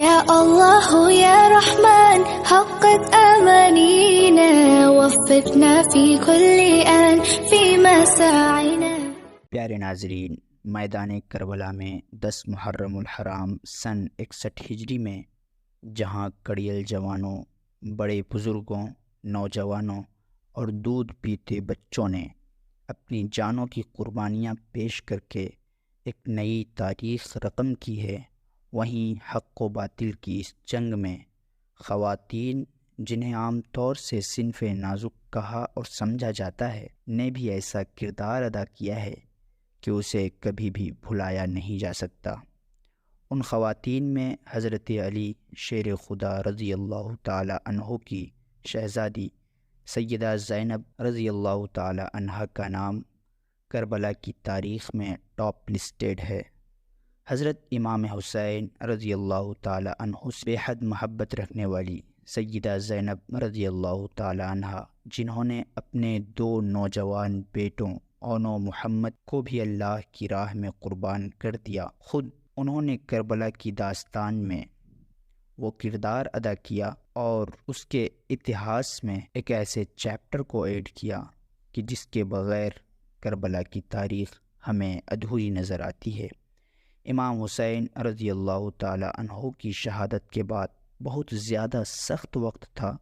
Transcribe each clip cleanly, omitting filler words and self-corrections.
يا الله يا رحمن حقق أمانينا وفقنا في كل آن في مساعنا۔ پیارے ناظرین، میدان کربلا میں 10 محرم الحرام سن 61 ہجری میں جہاں کڑیل جوانوں، بڑے بزرگوں، نوجوانوں اور دودھ پیتے بچوں نے اپنی جانوں کی قربانیاں پیش کر کے ایک نئی تاریخ رقم کی ہے، وہیں حق و باطل کی اس جنگ میں خواتین، جنہیں عام طور سے صنف نازک کہا اور سمجھا جاتا ہے، نے بھی ایسا کردار ادا کیا ہے کہ اسے کبھی بھی بھلایا نہیں جا سکتا۔ ان خواتین میں حضرت علی شیر خدا رضی اللہ تعالی عنہ کی شہزادی سیدہ زینب رضی اللہ تعالی عنہ کا نام کربلا کی تاریخ میں ٹاپ لسٹڈ ہے۔ حضرت امام حسین رضی اللہ تعالی عنہ سے بے حد محبت رکھنے والی سیدہ زینب رضی اللہ تعالی عنہ، جنہوں نے اپنے 2 نوجوان بیٹوں اون و محمد کو بھی اللہ کی راہ میں قربان کر دیا، خود انہوں نے کربلا کی داستان میں وہ کردار ادا کیا اور اس کے اتہاس میں ایک ایسے چیپٹر کو ایڈ کیا کہ جس کے بغیر کربلا کی تاریخ ہمیں ادھوری نظر آتی ہے۔ امام حسین رضی اللہ تعالی عنہ کی شہادت کے بعد بہت زیادہ سخت وقت تھا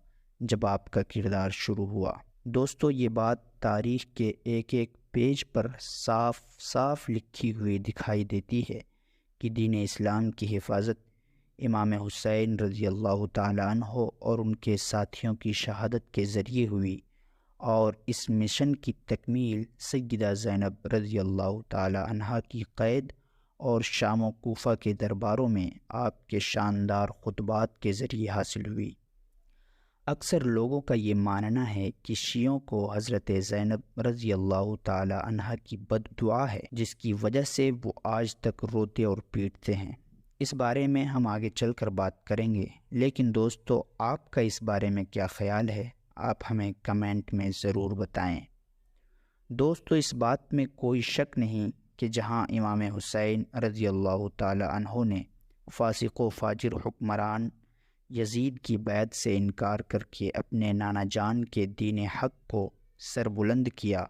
جب آپ کا کردار شروع ہوا۔ دوستو، یہ بات تاریخ کے ایک ایک پیج پر صاف صاف لکھی ہوئی دکھائی دیتی ہے کہ دین اسلام کی حفاظت امام حسین رضی اللہ تعالی عنہ اور ان کے ساتھیوں کی شہادت کے ذریعے ہوئی، اور اس مشن کی تکمیل سیدہ زینب رضی اللہ تعالی عنہ کی قید اور شام و کوفہ کے درباروں میں آپ کے شاندار خطبات کے ذریعے حاصل ہوئی۔ اکثر لوگوں کا یہ ماننا ہے کہ شیعوں کو حضرت زینب رضی اللہ تعالی عنہ کی بد دعا ہے، جس کی وجہ سے وہ آج تک روتے اور پیٹتے ہیں۔ اس بارے میں ہم آگے چل کر بات کریں گے، لیکن دوستو، آپ کا اس بارے میں کیا خیال ہے؟ آپ ہمیں کمنٹ میں ضرور بتائیں۔ دوستو، اس بات میں کوئی شک نہیں کہ جہاں امام حسین رضی اللہ تعالی عنہ نے فاسق و فاجر حکمران یزید کی بیعت سے انکار کر کے اپنے نانا جان کے دین حق کو سربلند کیا،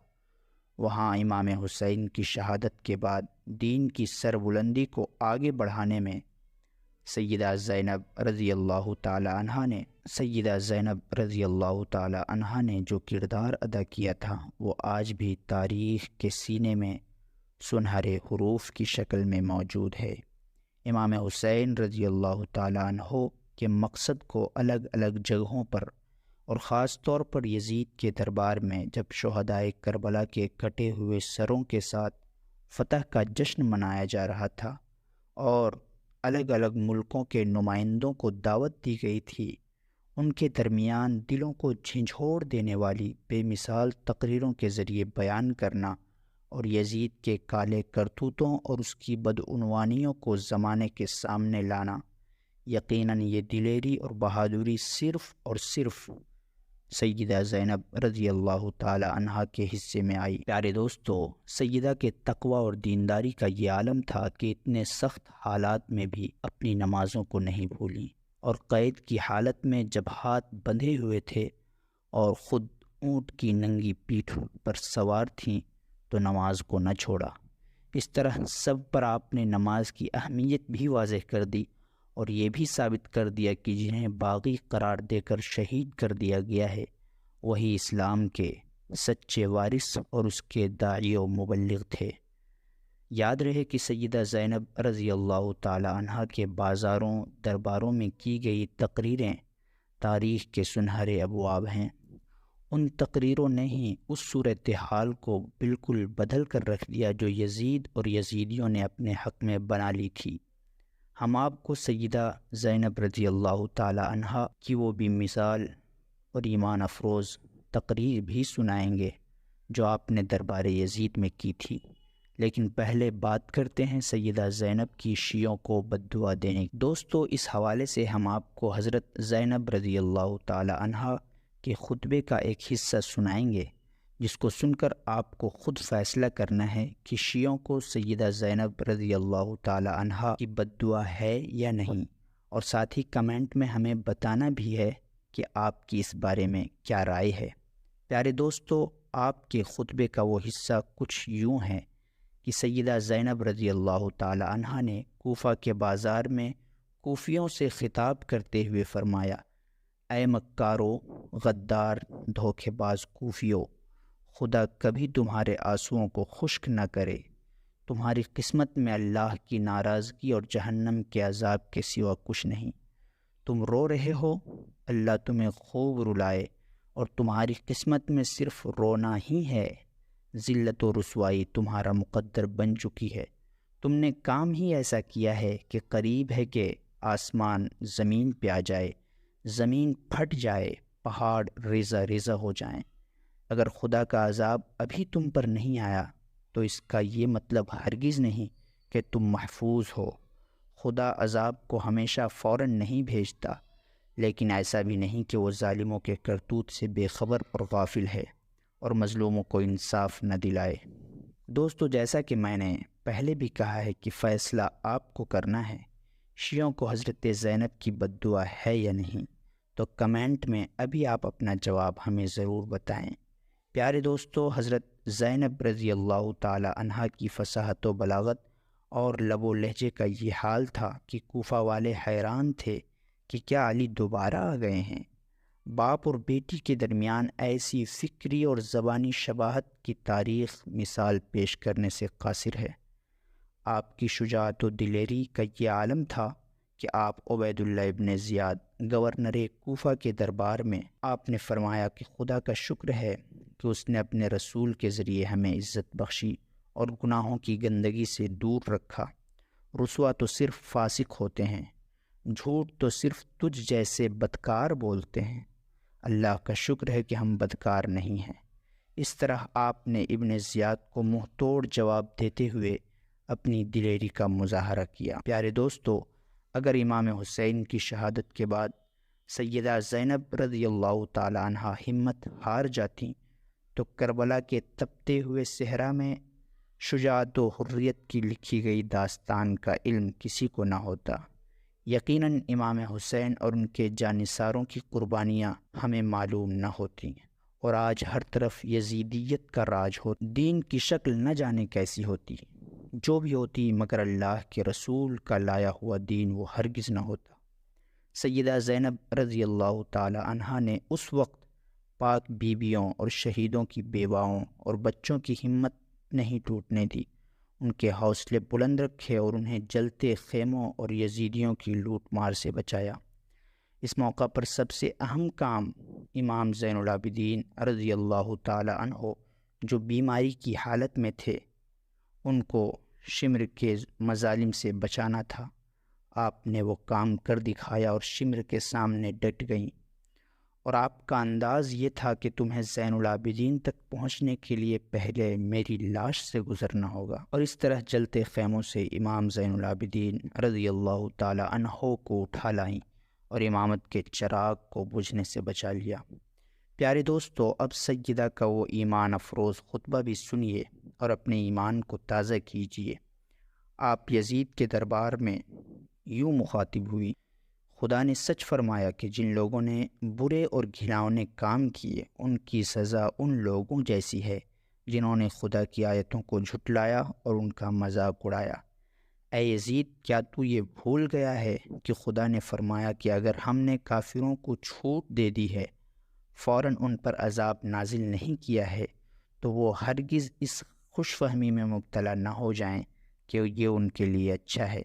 وہاں امام حسین کی شہادت کے بعد دین کی سربلندی کو آگے بڑھانے میں سیدہ زینب رضی اللہ تعالی عنہ نے جو کردار ادا کیا تھا، وہ آج بھی تاریخ کے سینے میں سنہرے حروف کی شکل میں موجود ہے۔ امام حسین رضی اللہ تعالی عنہ کے مقصد کو الگ الگ جگہوں پر اور خاص طور پر یزید کے دربار میں جب شہدائے کربلا کے کٹے ہوئے سروں کے ساتھ فتح کا جشن منایا جا رہا تھا اور الگ الگ ملکوں کے نمائندوں کو دعوت دی گئی تھی، ان کے درمیان دلوں کو جھنجھوڑ دینے والی بے مثال تقریروں کے ذریعے بیان کرنا اور یزید کے کالے کرتوتوں اور اس کی بدعنوانیوں کو زمانے کے سامنے لانا، یقیناً یہ دلیری اور بہادری صرف اور صرف سیدہ زینب رضی اللہ تعالی عنہ کے حصے میں آئی۔ پیارے دوستو، سیدہ کے تقوی اور دینداری کا یہ عالم تھا کہ اتنے سخت حالات میں بھی اپنی نمازوں کو نہیں بھولیں، اور قید کی حالت میں جب ہاتھ بندھے ہوئے تھے اور خود اونٹ کی ننگی پیٹھ پر سوار تھیں تو نماز کو نہ چھوڑا۔ اس طرح سب پر آپ نے نماز کی اہمیت بھی واضح کر دی اور یہ بھی ثابت کر دیا کہ جنہیں باغی قرار دے کر شہید کر دیا گیا ہے، وہی اسلام کے سچے وارث اور اس کے داعی و مبلغ تھے۔ یاد رہے کہ سیدہ زینب رضی اللہ تعالی عنہ کے بازاروں درباروں میں کی گئی تقریریں تاریخ کے سنہرے ابواب ہیں۔ ان تقریروں نے ہی اس صورتحال کو بالکل بدل کر رکھ دیا جو یزید اور یزیدیوں نے اپنے حق میں بنا لی تھی۔ ہم آپ کو سیدہ زینب رضی اللہ تعالی عنہ کی وہ بھی مثال اور ایمان افروز تقریر بھی سنائیں گے جو آپ نے دربار یزید میں کی تھی، لیکن پہلے بات کرتے ہیں سیدہ زینب کی شیعوں کو بد دعا دینے کی۔ دوستو، اس حوالے سے ہم آپ کو حضرت زینب رضی اللہ تعالی عنہ کے خطبے کا ایک حصہ سنائیں گے، جس کو سن کر آپ کو خود فیصلہ کرنا ہے کہ شیعوں کو سیدہ زینب رضی اللہ تعالی عنہ کی بد دعا ہے یا نہیں، اور ساتھ ہی کمنٹ میں ہمیں بتانا بھی ہے کہ آپ کی اس بارے میں کیا رائے ہے۔ پیارے دوستو، آپ کے خطبے کا وہ حصہ کچھ یوں ہے کہ سیدہ زینب رضی اللہ تعالی عنہا نے کوفہ کے بازار میں کوفیوں سے خطاب کرتے ہوئے فرمایا، اے مکارو، غدار، دھوکے باز کوفیو، خدا کبھی تمہارے آنسوؤں کو خشک نہ کرے۔ تمہاری قسمت میں اللہ کی ناراضگی اور جہنم کے عذاب کے سوا کچھ نہیں۔ تم رو رہے ہو، اللہ تمہیں خوب رلائے، اور تمہاری قسمت میں صرف رونا ہی ہے۔ ذلت و رسوائی تمہارا مقدر بن چکی ہے۔ تم نے کام ہی ایسا کیا ہے کہ قریب ہے کہ آسمان زمین پہ آ جائے، زمین پھٹ جائے، پہاڑ ریزہ ریزہ ہو جائیں۔ اگر خدا کا عذاب ابھی تم پر نہیں آیا تو اس کا یہ مطلب ہرگز نہیں کہ تم محفوظ ہو۔ خدا عذاب کو ہمیشہ فوراً نہیں بھیجتا، لیکن ایسا بھی نہیں کہ وہ ظالموں کے کرتوت سے بے خبر اور غافل ہے اور مظلوموں کو انصاف نہ دلائے۔ دوستو، جیسا کہ میں نے پہلے بھی کہا ہے کہ فیصلہ آپ کو کرنا ہے۔ شیعوں کو حضرت زینب کی بد دعا ہے یا نہیں؟ تو کمنٹ میں ابھی آپ اپنا جواب ہمیں ضرور بتائیں۔ پیارے دوستو، حضرت زینب رضی اللہ تعالی عنہا کی فصاحت و بلاغت اور لب و لہجے کا یہ حال تھا کہ کوفہ والے حیران تھے کہ کیا علی دوبارہ آ گئے ہیں۔ باپ اور بیٹی کے درمیان ایسی فکری اور زبانی شباہت کی تاریخ مثال پیش کرنے سے قاصر ہے۔ آپ کی شجاعت و دلیری کا یہ عالم تھا کہ آپ عبید اللہ ابن زیاد گورنر کوفہ کے دربار میں آپ نے فرمایا کہ خدا کا شکر ہے کہ اس نے اپنے رسول کے ذریعے ہمیں عزت بخشی اور گناہوں کی گندگی سے دور رکھا۔ رسوا تو صرف فاسق ہوتے ہیں، جھوٹ تو صرف تجھ جیسے بدکار بولتے ہیں۔ اللہ کا شکر ہے کہ ہم بدکار نہیں ہیں۔ اس طرح آپ نے ابن زیاد کو منہ توڑ جواب دیتے ہوئے اپنی دلیری کا مظاہرہ کیا۔ پیارے دوستو، اگر امام حسین کی شہادت کے بعد سیدہ زینب رضی اللہ تعالی عنہا ہمت ہار جاتی تو کربلا کے تپتے ہوئے صحرا میں شجاعت و حریت کی لکھی گئی داستان کا علم کسی کو نہ ہوتا۔ یقیناً امام حسین اور ان کے جانثاروں کی قربانیاں ہمیں معلوم نہ ہوتی، اور آج ہر طرف یزیدیت کا راج ہو، دین کی شکل نہ جانے کیسی ہوتی۔ جو بھی ہوتی مگر اللہ کے رسول کا لایا ہوا دین وہ ہرگز نہ ہوتا۔ سیدہ زینب رضی اللہ تعالی عنہا نے اس وقت پاک بیویوں اور شہیدوں کی بیواؤں اور بچوں کی ہمت نہیں ٹوٹنے دی، ان کے حوصلے بلند رکھے اور انہیں جلتے خیموں اور یزیدیوں کی لوٹ مار سے بچایا۔ اس موقع پر سب سے اہم کام امام زین العابدین رضی اللہ تعالی عنہ جو بیماری کی حالت میں تھے، ان کو شمر کے مظالم سے بچانا تھا۔ آپ نے وہ کام کر دکھایا اور شمر کے سامنے ڈٹ گئیں، اور آپ کا انداز یہ تھا کہ تمہیں زین العابدین تک پہنچنے کے لیے پہلے میری لاش سے گزرنا ہوگا، اور اس طرح جلتے خیموں سے امام زین العابدین رضی اللہ تعالی عنہ کو اٹھا لائیں اور امامت کے چراغ کو بجھنے سے بچا لیا۔ پیارے دوستو، اب سیدہ کا وہ ایمان افروز خطبہ بھی سنیے اور اپنے ایمان کو تازہ کیجیے۔ آپ یزید کے دربار میں یوں مخاطب ہوئی، خدا نے سچ فرمایا کہ جن لوگوں نے برے اور گھناؤنے کام کیے ان کی سزا ان لوگوں جیسی ہے جنہوں نے خدا کی آیتوں کو جھٹلایا اور ان کا مذاق اڑایا۔ اے یزید، کیا تو یہ بھول گیا ہے کہ خدا نے فرمایا کہ اگر ہم نے کافروں کو چھوٹ دے دی ہے، فوراً ان پر عذاب نازل نہیں کیا ہے، تو وہ ہرگز اس خوش فہمی میں مبتلا نہ ہو جائیں کہ یہ ان کے لیے اچھا ہے،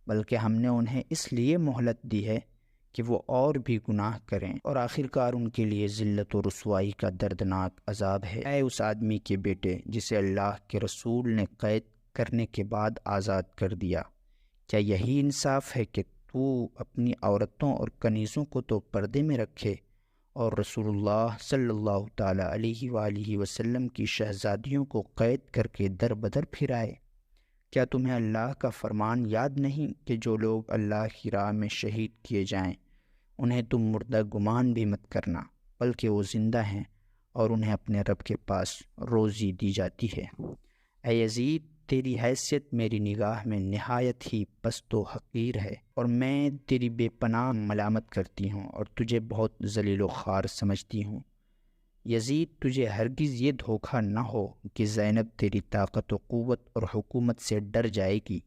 بلکہ ہم نے انہیں اس لیے مہلت دی ہے کہ وہ اور بھی گناہ کریں، اور آخرکار ان کے لیے ذلت و رسوائی کا دردناک عذاب ہے۔ اے اس آدمی کے بیٹے جسے اللہ کے رسول نے قید کرنے کے بعد آزاد کر دیا، کیا یہی انصاف ہے کہ تو اپنی عورتوں اور کنیزوں کو تو پردے میں رکھے اور رسول اللہ صلی اللہ تعالی علیہ وآلہ وسلم کی شہزادیوں کو قید کر کے در بدر پھرائے؟ کیا تمہیں اللہ کا فرمان یاد نہیں کہ جو لوگ اللہ کی راہ میں شہید کیے جائیں انہیں تم مردہ گمان بھی مت کرنا، بلکہ وہ زندہ ہیں اور انہیں اپنے رب کے پاس روزی دی جاتی ہے۔ اے یزید، تیری حیثیت میری نگاہ میں نہایت ہی پست و حقیر ہے، اور میں تیری بے پناہ ملامت کرتی ہوں اور تجھے بہت ذلیل و خوار سمجھتی ہوں۔ یزید، تجھے ہرگز یہ دھوکہ نہ ہو کہ زینب تیری طاقت و قوت اور حکومت سے ڈر جائے گی۔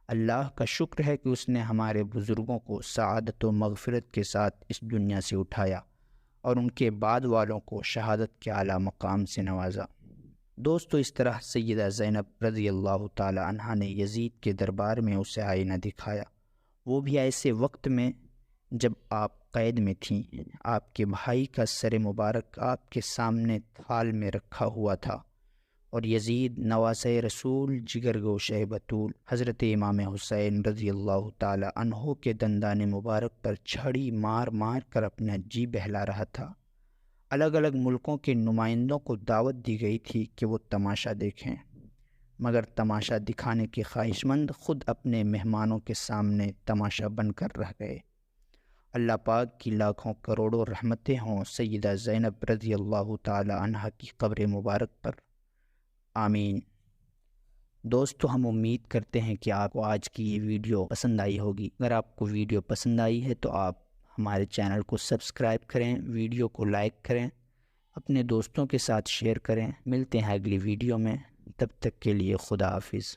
اللہ کا شکر ہے کہ اس نے ہمارے بزرگوں کو سعادت و مغفرت کے ساتھ اس دنیا سے اٹھایا اور ان کے بعد والوں کو شہادت کے اعلیٰ مقام سے نوازا۔ دوستو، اس طرح سیدہ زینب رضی اللہ تعالی عنہا نے یزید کے دربار میں اسے آئینہ دکھایا، وہ بھی ایسے وقت میں جب آپ قید میں تھیں۔ آپ کے بھائی کا سر مبارک آپ کے سامنے تھال میں رکھا ہوا تھا، اور یزید نواسۂ رسول، جگر گوشہ بطول، حضرت امام حسین رضی اللہ تعالی عنہ کے دندان مبارک پر چھڑی مار مار کر اپنا جی بہلا رہا تھا۔ الگ الگ ملکوں کے نمائندوں کو دعوت دی گئی تھی کہ وہ تماشا دیکھیں، مگر تماشا دکھانے کے خواہش مند خود اپنے مہمانوں کے سامنے تماشا بن کر رہ گئے۔ اللہ پاک کی لاکھوں کروڑوں رحمتیں ہوں سیدہ زینب رضی اللہ تعالی عنہا کی قبر مبارک پر، آمین۔ دوستو، ہم امید کرتے ہیں کہ آپ کو آج کی یہ ویڈیو پسند آئی ہوگی۔ اگر آپ کو ویڈیو پسند آئی ہے تو آپ ہمارے چینل کو سبسکرائب کریں، ویڈیو کو لائک کریں، اپنے دوستوں کے ساتھ شیئر کریں۔ ملتے ہیں اگلی ویڈیو میں، تب تک کے لیے خدا حافظ۔